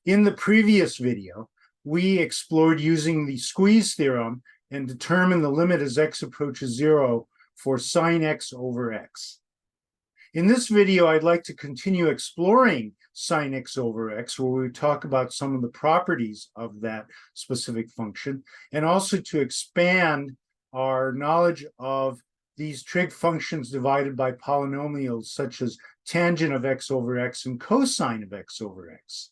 In the previous video, we explored using the squeeze theorem and determined the limit as x approaches 0 for sine x over x. In this video, I'd like to continue exploring sine x over x, where we talk about some of the properties of that specific function, and also to expand our knowledge of these trig functions divided by polynomials, such as tangent of x over x and cosine of x over x.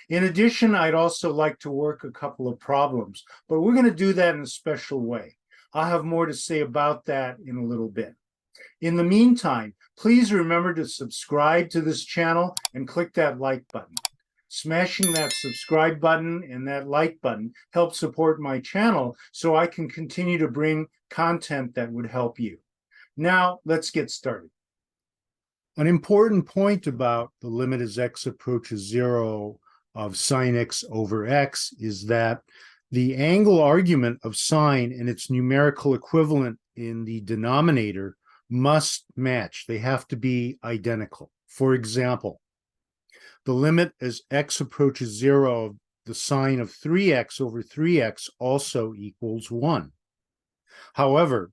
In addition, I'd also like to work a couple of problems, but we're going to do that in a special way. I'll have more to say about that in a little bit. In the meantime, please remember to subscribe to this channel and click that like button. Smashing that subscribe button and that like button helps support my channel so I can continue to bring content that would help you. Now, let's get started. An important point about the limit as x approaches 0 of sine x over x is that the angle argument of sine and its numerical equivalent in the denominator must match. They have to be identical. For example, the limit as x approaches 0 of the sine of 3x over 3x also equals 1. However,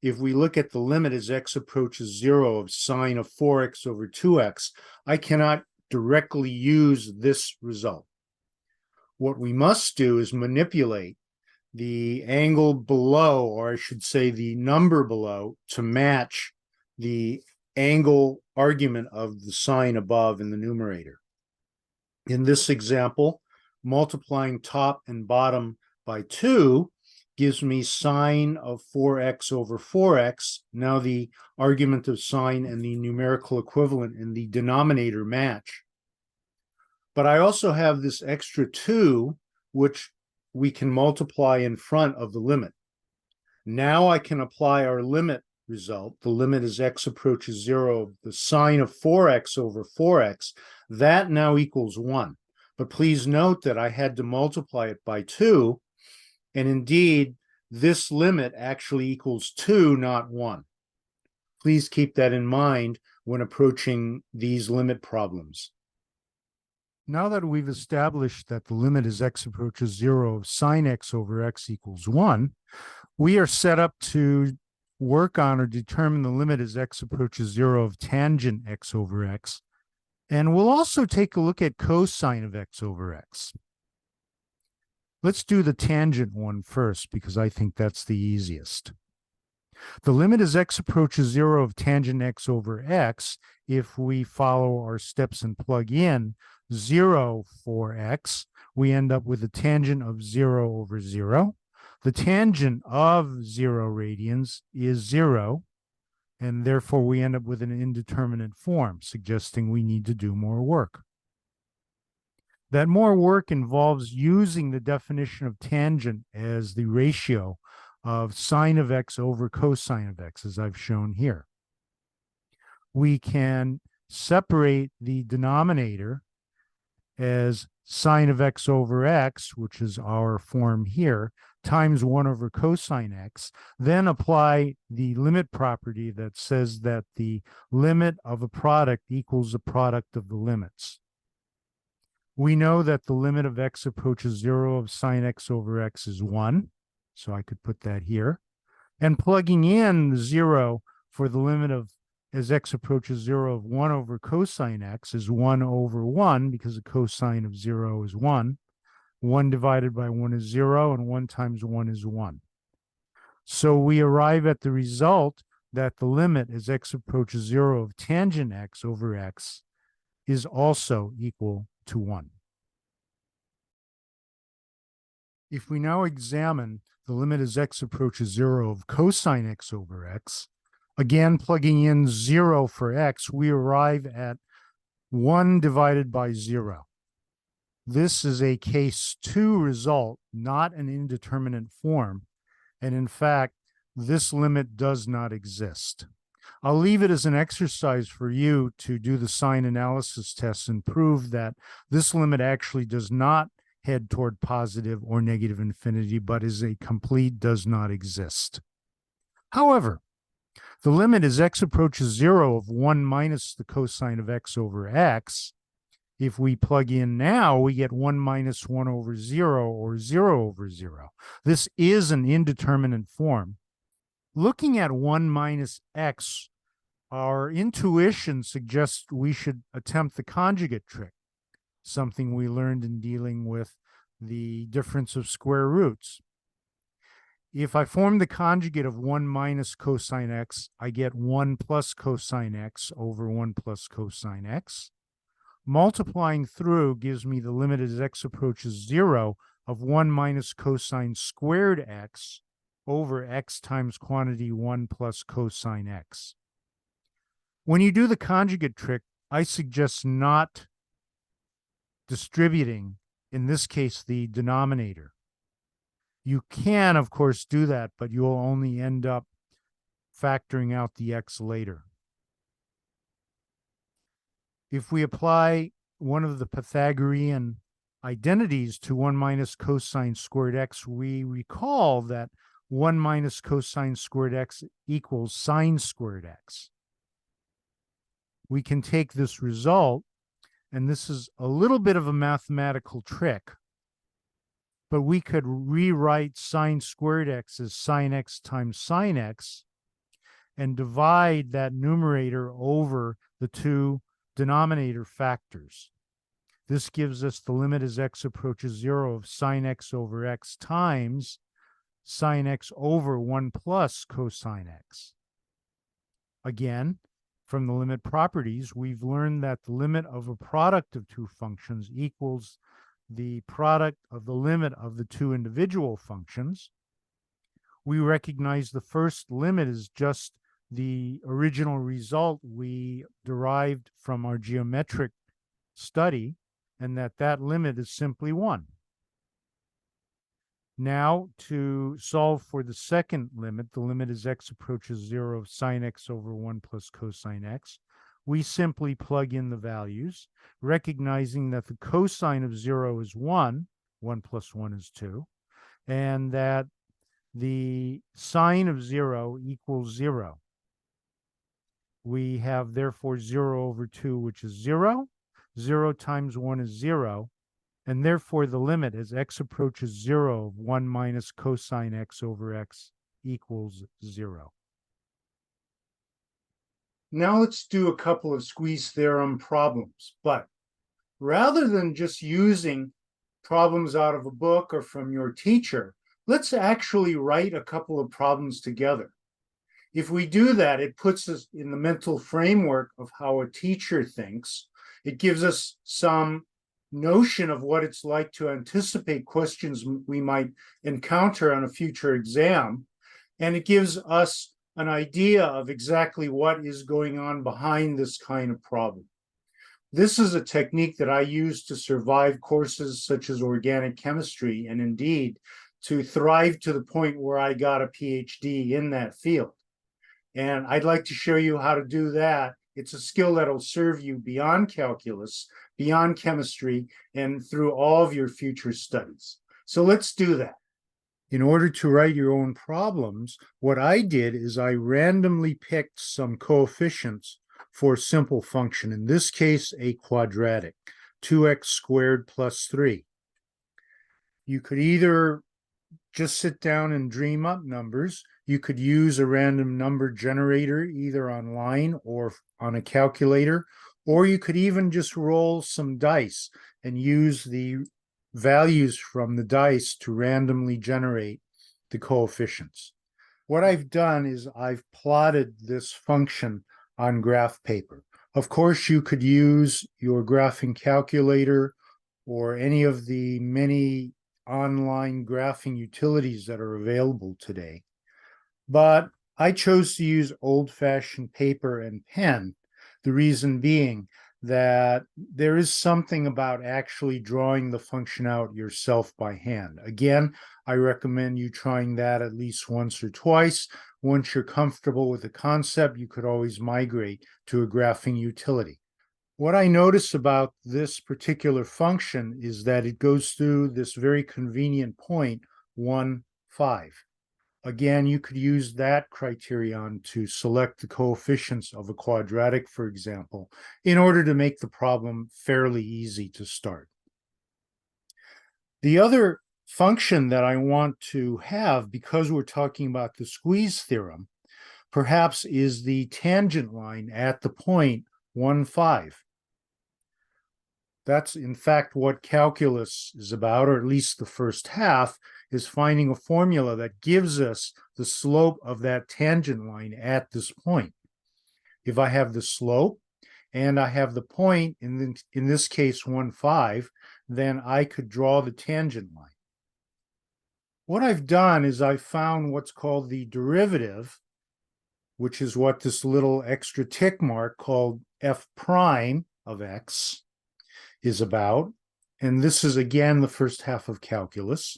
if we look at the limit as x approaches 0 of sine of 4x over 2x, I cannot directly use this result. What we must do is manipulate the angle below, or I should say the number below, to match the angle argument of the sign above in the numerator. In this example, multiplying top and bottom by 2 gives me sine of 4x over 4x. Now the argument of sine and the numerical equivalent in the denominator match. But I also have this extra 2, which we can multiply in front of the limit. Now I can apply our limit result. The limit as x approaches 0, the sine of 4x over 4x, that now equals 1. But please note that I had to multiply it by 2, and indeed, this limit actually equals 2, not 1. Please keep that in mind when approaching these limit problems. Now that we've established that the limit as x approaches 0 of sine x over x equals 1, we are set up to work on or determine the limit as x approaches 0 of tangent x over x. And we'll also take a look at cosine of x over x. Let's do the tangent one first, because I think that's the easiest. The limit as x approaches 0 of tangent x over x, if we follow our steps and plug in 0 for x, we end up with a tangent of 0 over 0. The tangent of 0 radians is 0, and therefore we end up with an indeterminate form, suggesting we need to do more work. That more work involves using the definition of tangent as the ratio of sine of x over cosine of x, as I've shown here. We can separate the denominator as sine of x over x, which is our form here, times 1 over cosine x, then apply the limit property that says that the limit of a product equals the product of the limits. We know that the limit of x approaches 0 of sine x over x is 1, so I could put that here. And plugging in 0 for the limit of as x approaches 0 of 1 over cosine x is 1 over 1, because the cosine of 0 is 1. 1 divided by 1 is 0, and 1 times 1 is 1. So we arrive at the result that the limit as x approaches 0 of tangent x over x is also equal to 1. If we now examine the limit as x approaches 0 of cosine x over x, again plugging in 0 for x, we arrive at 1 divided by 0. This is a case 2 result, not an indeterminate form, and in fact, this limit does not exist. I'll leave it as an exercise for you to do the sign analysis test and prove that this limit actually does not head toward positive or negative infinity, but is a complete does not exist. However, the limit as x approaches 0 of 1 minus the cosine of x over x If we plug in now, we get 1 minus 1 over 0 or 0 over 0. This is an indeterminate form. Looking at 1 minus x, our intuition suggests we should attempt the conjugate trick, something we learned in dealing with the difference of square roots. If I form the conjugate of 1 minus cosine x, I get 1 plus cosine x over 1 plus cosine x. Multiplying through gives me the limit as x approaches 0 of 1 minus cosine squared x over x times quantity 1 plus cosine x. When you do the conjugate trick, I suggest not distributing, in this case, the denominator. You can, of course, do that, but you'll only end up factoring out the x later. If we apply one of the Pythagorean identities to 1 minus cosine squared x, we recall that 1 minus cosine squared x equals sine squared x. We can take this result, and this is a little bit of a mathematical trick, but we could rewrite sine squared x as sine x times sine x and divide that numerator over the two denominator factors. This gives us the limit as x approaches 0 of sine x over x times sine x over 1 plus cosine x. Again, from the limit properties, we've learned that the limit of a product of two functions equals the product of the limit of the two individual functions. We recognize the first limit is just the original result we derived from our geometric study, and that limit is simply 1. Now, to solve for the second limit, the limit as x approaches 0 of sine x over 1 plus cosine x, we simply plug in the values, recognizing that the cosine of 0 is 1, 1 plus 1 is 2, and that the sine of 0 equals 0. We have, therefore, 0 over 2, which is 0. 0 times 1 is 0. And therefore, the limit as x approaches 0 of 1 minus cosine x over x equals 0. Now let's do a couple of squeeze theorem problems. But rather than just using problems out of a book or from your teacher, let's actually write a couple of problems together. If we do that, it puts us in the mental framework of how a teacher thinks. It gives us some notion of what it's like to anticipate questions we might encounter on a future exam. And it gives us an idea of exactly what is going on behind this kind of problem. This is a technique that I use to survive courses such as organic chemistry, and indeed to thrive to the point where I got a PhD in that field. And I'd like to show you how to do that. It's a skill that'll serve you beyond calculus, beyond chemistry, and through all of your future studies. So let's do that. In order to write your own problems, what I did is I randomly picked some coefficients for a simple function, in this case, a quadratic, 2x squared plus 3. You could either just sit down and dream up numbers. You could use a random number generator either online or on a calculator, or you could even just roll some dice and use the values from the dice to randomly generate the coefficients. What I've done is I've plotted this function on graph paper. Of course, you could use your graphing calculator or any of the many online graphing utilities that are available today. But I chose to use old-fashioned paper and pen, the reason being that there is something about actually drawing the function out yourself by hand. Again, I recommend you trying that at least once or twice. Once you're comfortable with the concept, you could always migrate to a graphing utility. What I notice about this particular function is that it goes through this very convenient point, 1, 5. Again, you could use that criterion to select the coefficients of a quadratic, for example, in order to make the problem fairly easy to start. The other function that I want to have, because we're talking about the squeeze theorem, perhaps is the tangent line at the point 1, 5. That's in fact what calculus is about, or at least the first half, is finding a formula that gives us the slope of that tangent line at this point. If I have the slope and I have the point, in this case 1, 5, then I could draw the tangent line. What I've done is I've found what's called the derivative, which is what this little extra tick mark called f prime of x is about. And this is again the first half of calculus.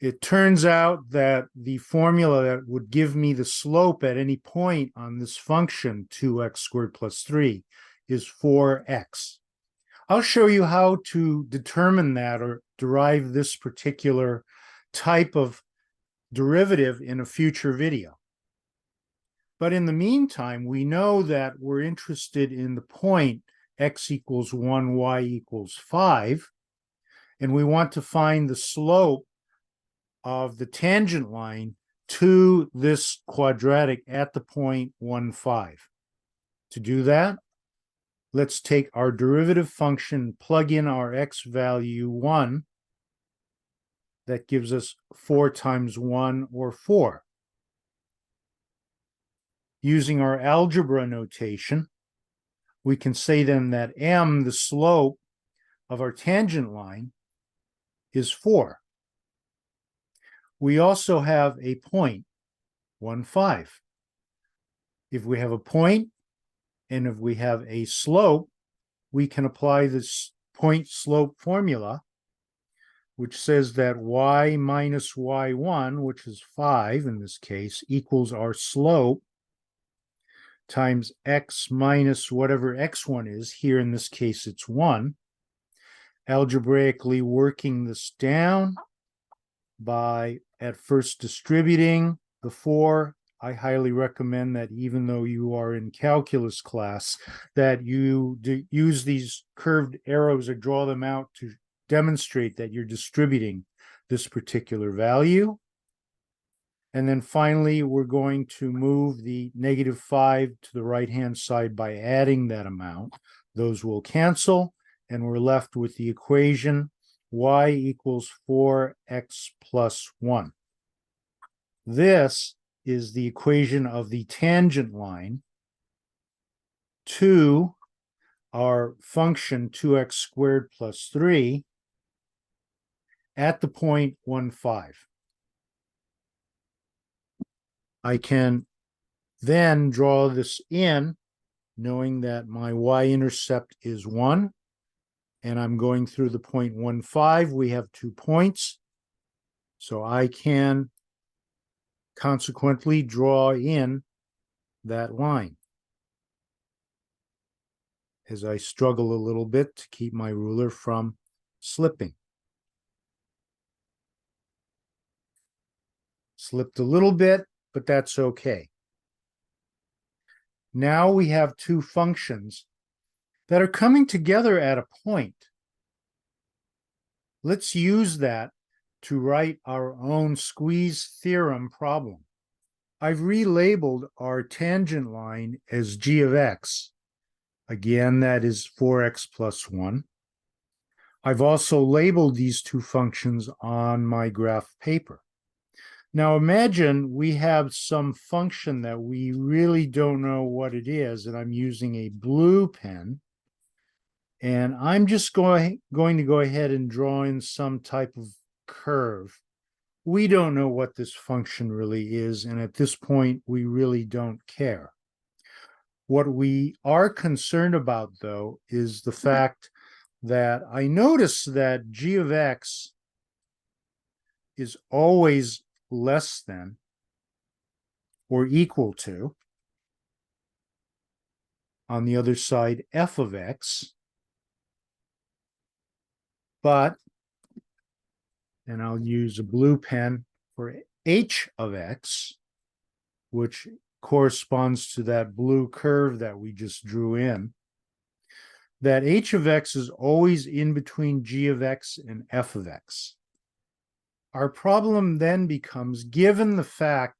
It turns out that the formula that would give me the slope at any point on this function 2x squared plus 3 is 4x. I'll show you how to determine that or derive this particular type of derivative in a future video. But in the meantime, we know that we're interested in the point x equals 1, y equals 5, and we want to find the slope of the tangent line to this quadratic at the point 1, 5. To do that, let's take our derivative function, plug in our x value 1. That gives us 4 times 1, or 4. Using our algebra notation, we can say then that m, the slope of our tangent line, is 4. We also have a point, 1, 5. If we have a point and if we have a slope, we can apply this point slope formula, which says that y minus y1, which is 5 in this case, equals our slope times x minus whatever x1 is. Here in this case, it's 1. Algebraically working this down by at first distributing the 4. I highly recommend that even though you are in calculus class, that you use these curved arrows or draw them out to demonstrate that you're distributing this particular value. And then finally, we're going to move the negative 5 to the right-hand side by adding that amount. Those will cancel, and we're left with the equation y equals 4x plus 1. This is the equation of the tangent line to our function 2x squared plus 3 at the point 1, 5. I can then draw this in, knowing that my y-intercept is 1, and I'm going through the point 1, 5. We have 2 points, so I can consequently draw in that line as I struggle a little bit to keep my ruler from slipping. Slipped a little bit, but that's okay. Now we have 2 functions that are coming together at a point. Let's use that to write our own squeeze theorem problem. I've relabeled our tangent line as g of x. Again, that is 4x plus 1. I've also labeled these 2 functions on my graph paper. Now imagine we have some function that we really don't know what it is, and I'm using a blue pen, and I'm just going to go ahead and draw in some type of curve. We don't know what this function really is, and at this point, we really don't care. What we are concerned about, though, is the fact that I notice that g of x is always less than or equal to, on the other side, f of x, but, and I'll use a blue pen for h of x, which corresponds to that blue curve that we just drew in, that h of x is always in between g of x and f of x. Our problem then becomes, given the fact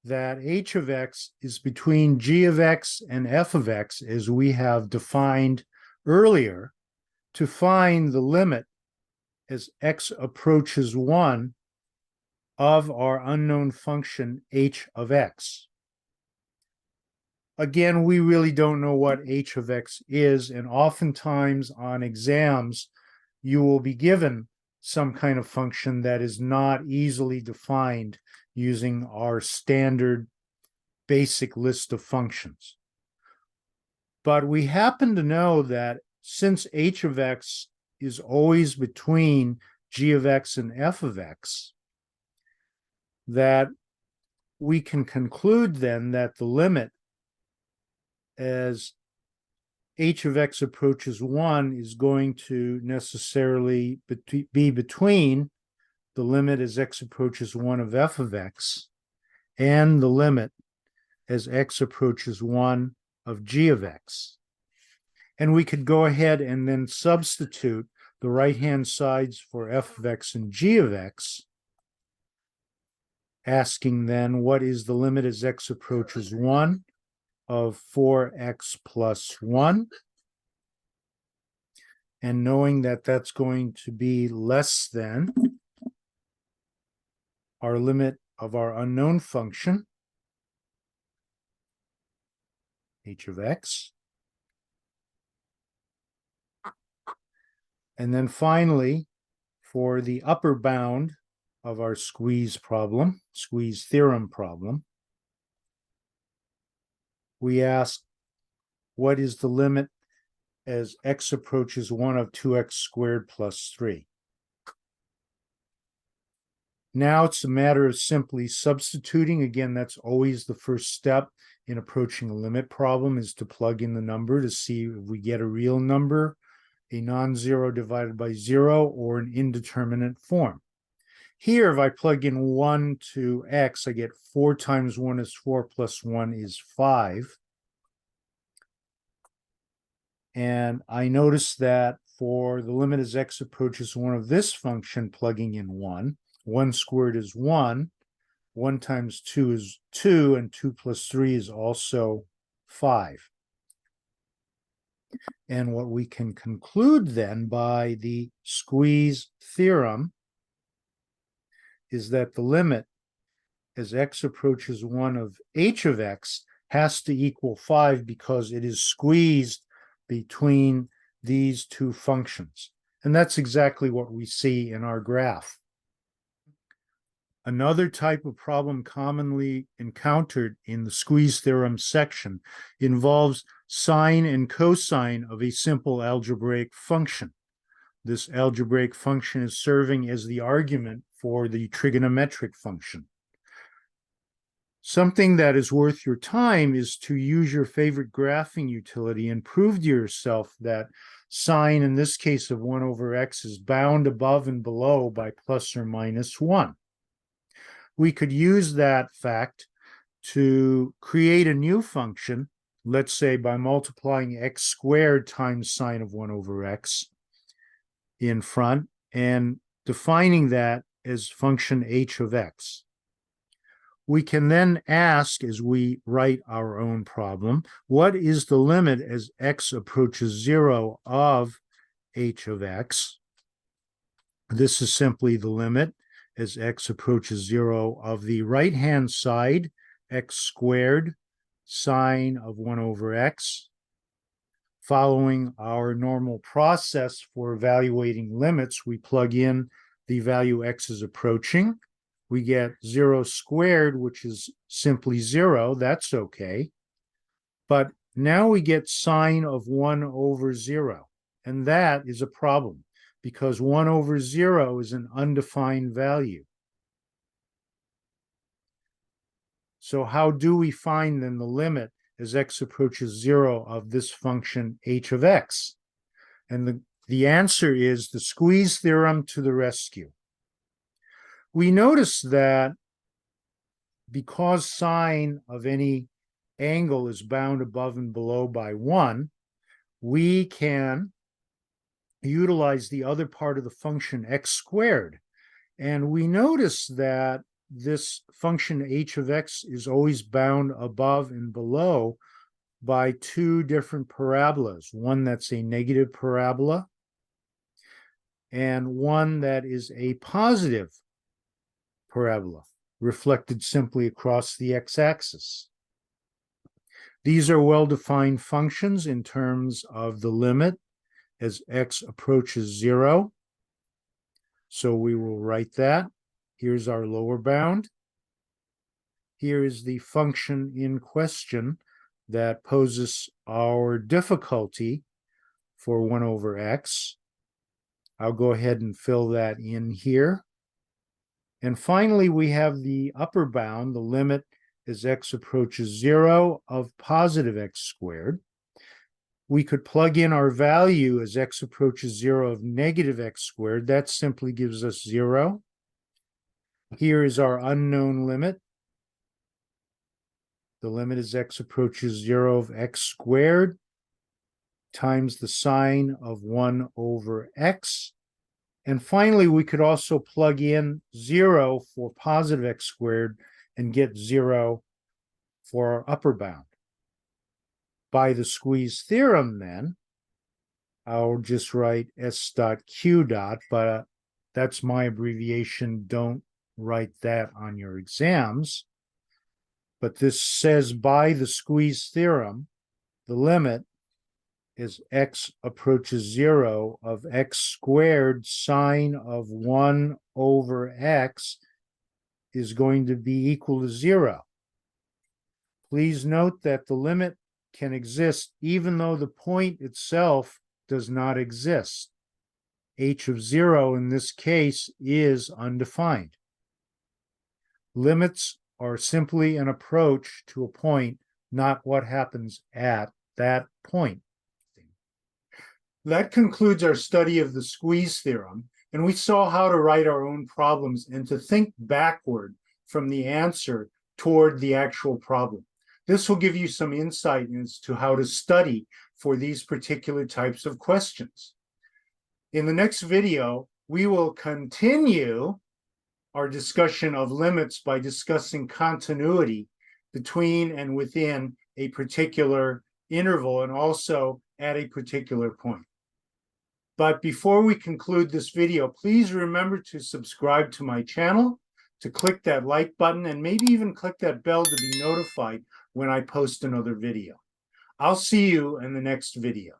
that h of x is between g of x and f of x, as we have defined earlier, to find the limit as x approaches 1 of our unknown function h of x. Again, we really don't know what h of x is, and oftentimes on exams, you will be given some kind of function that is not easily defined using our standard basic list of functions. But we happen to know that since h of x is always between g of x and f of x, that we can conclude then that the limit as h of x approaches 1 is going to necessarily be between the limit as x approaches 1 of f of x and the limit as x approaches 1 of g of x. And we could go ahead and then substitute the right-hand sides for f of x and g of x, asking then what is the limit as x approaches 1 of 4x plus 1, and knowing that that's going to be less than our limit of our unknown function, h of x. And then finally, for the upper bound of our squeeze problem, squeeze theorem problem, we ask what is the limit as x approaches 1 of 2x squared plus 3. Now it's a matter of simply substituting. Again, that's always the first step in approaching a limit problem, is to plug in the number to see if we get a real number, a non-zero divided by 0, or an indeterminate form. Here, if I plug in 1 to x, I get 4 times 1 is 4 plus 1 is 5. And I notice that for the limit as x approaches 1 of this function, plugging in 1 squared is 1, 1 times 2 is 2, and 2 plus 3 is also 5. And what we can conclude then by the squeeze theorem is that the limit as x approaches 1 of h of x has to equal 5 because it is squeezed between these two functions. And that's exactly what we see in our graph. Another type of problem commonly encountered in the squeeze theorem section involves sine and cosine of a simple algebraic function. This algebraic function is serving as the argument for the trigonometric function. Something that is worth your time is to use your favorite graphing utility and prove to yourself that sine, in this case of 1 over x, is bound above and below by plus or minus 1. We could use that fact to create a new function, let's say by multiplying x squared times sine of 1 over x in front and defining that as function h of x. We can then ask, as we write our own problem, what is the limit as x approaches 0 of h of x? This is simply the limit as x approaches 0 of the right-hand side, x squared sine of 1 over x. Following our normal process for evaluating limits, we plug in the value x is approaching. We get 0 squared, which is simply 0. That's okay. But now we get sine of 1 over 0. And that is a problem because 1 over 0 is an undefined value. So how do we find then the limit as x approaches 0 of this function h of x? And the answer is the squeeze theorem to the rescue. We notice that because sine of any angle is bound above and below by 1, we can utilize the other part of the function x squared. And we notice that this function h of x is always bound above and below by two different parabolas, one that's a negative parabola and one that is a positive parabola, reflected simply across the x-axis. These are well-defined functions in terms of the limit as x approaches 0. So we will write that. Here's our lower bound. Here is the function in question that poses our difficulty for 1 over x. I'll go ahead and fill that in here. And finally, we have the upper bound, the limit as x approaches 0 of positive x squared. We could plug in our value as x approaches 0 of negative x squared. That simply gives us 0. Here is our unknown limit. The limit as x approaches 0 of x squared times the sine of 1 over x. And finally, we could also plug in 0 for positive x squared and get 0 for our upper bound. By the squeeze theorem, then, I'll just write s dot q dot, but that's my abbreviation. Don't write that on your exams. But this says by the squeeze theorem, the limit as x approaches 0 of x squared sine of 1 over x is going to be equal to 0. Please note that the limit can exist even though the point itself does not exist. H of 0 in this case is undefined. Limits are simply an approach to a point, not what happens at that point. That concludes our study of the squeeze theorem, and we saw how to write our own problems and to think backward from the answer toward the actual problem. This will give you some insight as to how to study for these particular types of questions. In the next video, we will continue our discussion of limits by discussing continuity between and within a particular interval and also at a particular point. But before we conclude this video, please remember to subscribe to my channel, to click that like button, and maybe even click that bell to be notified when I post another video. I'll see you in the next video.